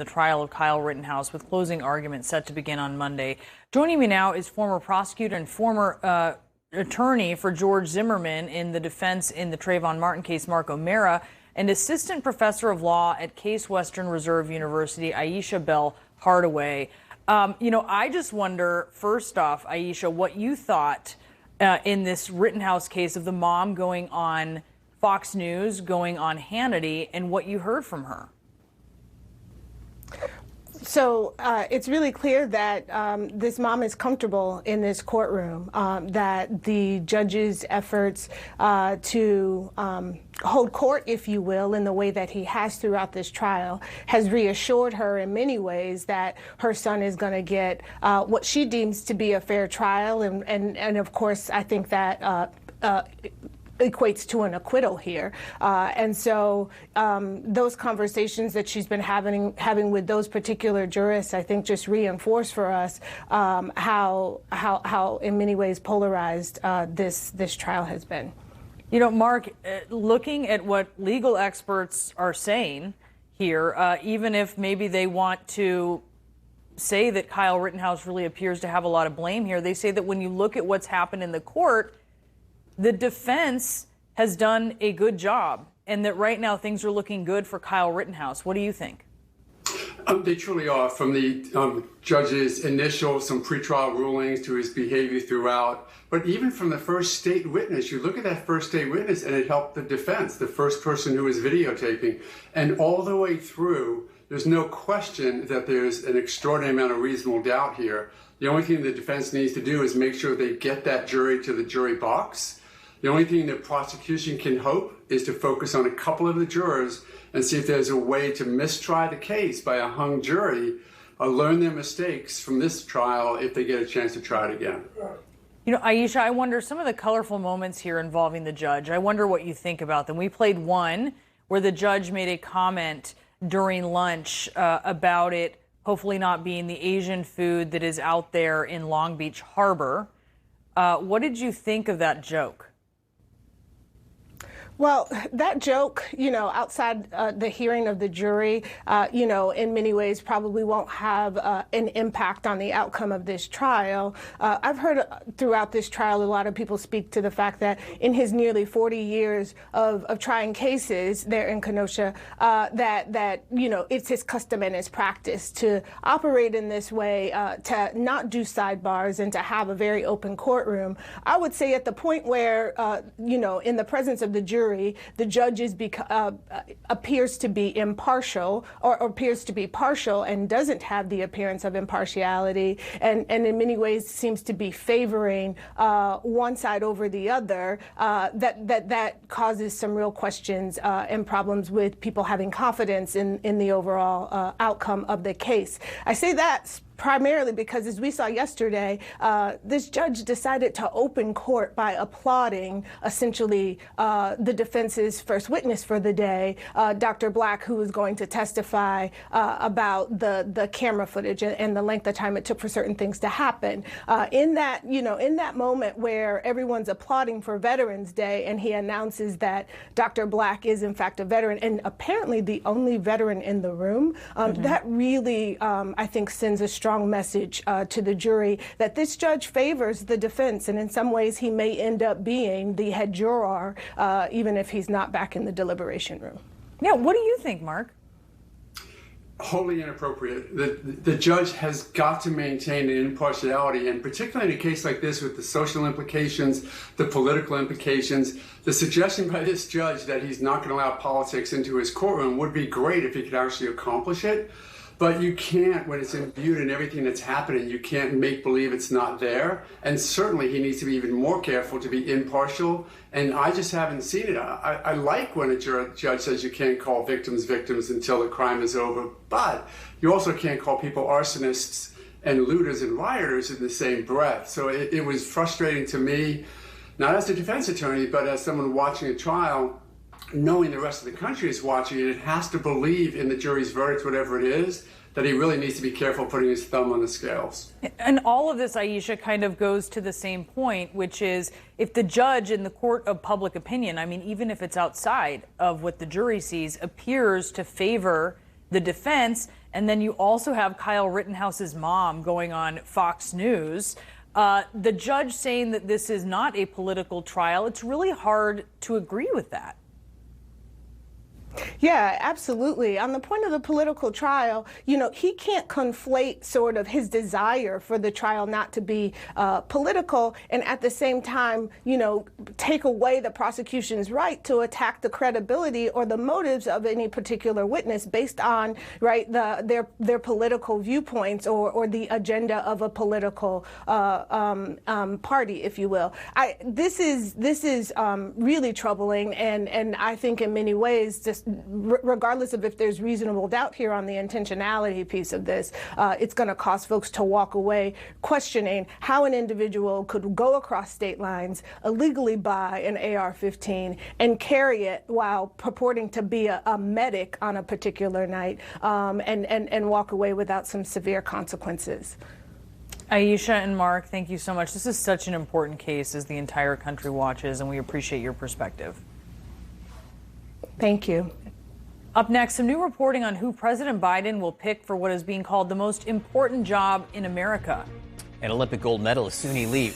the trial of Kyle Rittenhouse, with closing arguments set to begin on Monday. Joining me now is former prosecutor and former attorney for George Zimmerman in the defense in the Trayvon Martin case, Mark O'Mara, and assistant professor of law at Case Western Reserve University, Aisha Bell Hardaway. I just wonder, first off, Aisha, what you thought in this Rittenhouse case of the mom going on Fox News, going on Hannity, and what you heard from her. So it's really clear that this mom is comfortable in this courtroom, that the judge's efforts to hold court, if you will, in the way that he has throughout this trial, has reassured her in many ways that her son is going to get what she deems to be a fair trial. And of course, I think that equates to an acquittal here. And so those conversations that she's been having with those particular jurists, I think just reinforce for us how in many ways polarized this trial has been. Mark, looking at what legal experts are saying here, even if maybe they want to say that Kyle Rittenhouse really appears to have a lot of blame here, they say that when you look at what's happened in the court, the defense has done a good job, and that right now things are looking good for Kyle Rittenhouse. What do you think? They truly are. From the judge's initial, some pretrial rulings to his behavior throughout, but even from the first state witness, you look at that first state witness and it helped the defense, the first person who was videotaping. And all the way through, there's no question that there's an extraordinary amount of reasonable doubt here. The only thing the defense needs to do is make sure they get that jury to the jury box. The only thing the prosecution can hope is to focus on a couple of the jurors and see if there's a way to mistry the case by a hung jury or learn their mistakes from this trial if they get a chance to try it again. Aisha, I wonder some of the colorful moments here involving the judge. I wonder what you think about them. We played one where the judge made a comment during lunch about it hopefully not being the Asian food that is out there in Long Beach Harbor. What did you think of that joke? Well, that joke, outside the hearing of the jury, in many ways probably won't have an impact on the outcome of this trial. I've heard throughout this trial a lot of people speak to the fact that in his nearly 40 years of trying cases there in Kenosha, that it's his custom and his practice to operate in this way, to not do sidebars and to have a very open courtroom. I would say at the point where, in the presence of the jury, the judge appears to be impartial or appears to be partial and doesn't have the appearance of impartiality and in many ways seems to be favoring one side over the other, that causes some real questions and problems with people having confidence in the overall outcome of the case. I say that primarily because, as we saw yesterday, this judge decided to open court by applauding essentially the defense's first witness for the day, Dr. Black, who was going to testify about the camera footage and the length of time it took for certain things to happen. In that moment where everyone's applauding for Veterans Day and he announces that Dr. Black is in fact a veteran and apparently the only veteran in the room, that really, I think, sends a strong message to the jury that this judge favors the defense, and in some ways he may end up being the head juror, even if he's not back in the deliberation room. Yeah, what do you think, Mark? Wholly inappropriate. The judge has got to maintain an impartiality, and particularly in a case like this with the social implications, the political implications, the suggestion by this judge that he's not going to allow politics into his courtroom would be great if he could actually accomplish it. But you can't, when it's imbued in everything that's happening, you can't make believe it's not there. And certainly he needs to be even more careful to be impartial. And I just haven't seen it. I like when a judge says you can't call victims victims until the crime is over. But you also can't call people arsonists and looters and rioters in the same breath. So it was frustrating to me, not as a defense attorney, but as someone watching a trial, knowing the rest of the country is watching it, it has to believe in the jury's verdict, whatever it is, that he really needs to be careful putting his thumb on the scales. And all of this, Aisha, kind of goes to the same point, which is if the judge in the court of public opinion, I mean, even if it's outside of what the jury sees, appears to favor the defense, And then you also have Kyle Rittenhouse's mom going on Fox News. The judge saying that this is not a political trial. It's really hard to agree with that. Yeah, absolutely. On the point of the political trial, he can't conflate sort of his desire for the trial not to be political and at the same time, take away the prosecution's right to attack the credibility or the motives of any particular witness based on, their political viewpoints or the agenda of a political party, if you will. This is really troubling, and I think in many ways, just regardless of if there's reasonable doubt here on the intentionality piece of this, it's going to cause folks to walk away questioning how an individual could go across state lines, illegally buy an AR-15 and carry it while purporting to be a medic on a particular night, and walk away without some severe consequences. Aisha and Mark, thank you so much. This is such an important case as the entire country watches, and we appreciate your perspective. Thank you. Up next, some new reporting on who President Biden will pick for what is being called the most important job in America. And Olympic gold medalist Suni Lee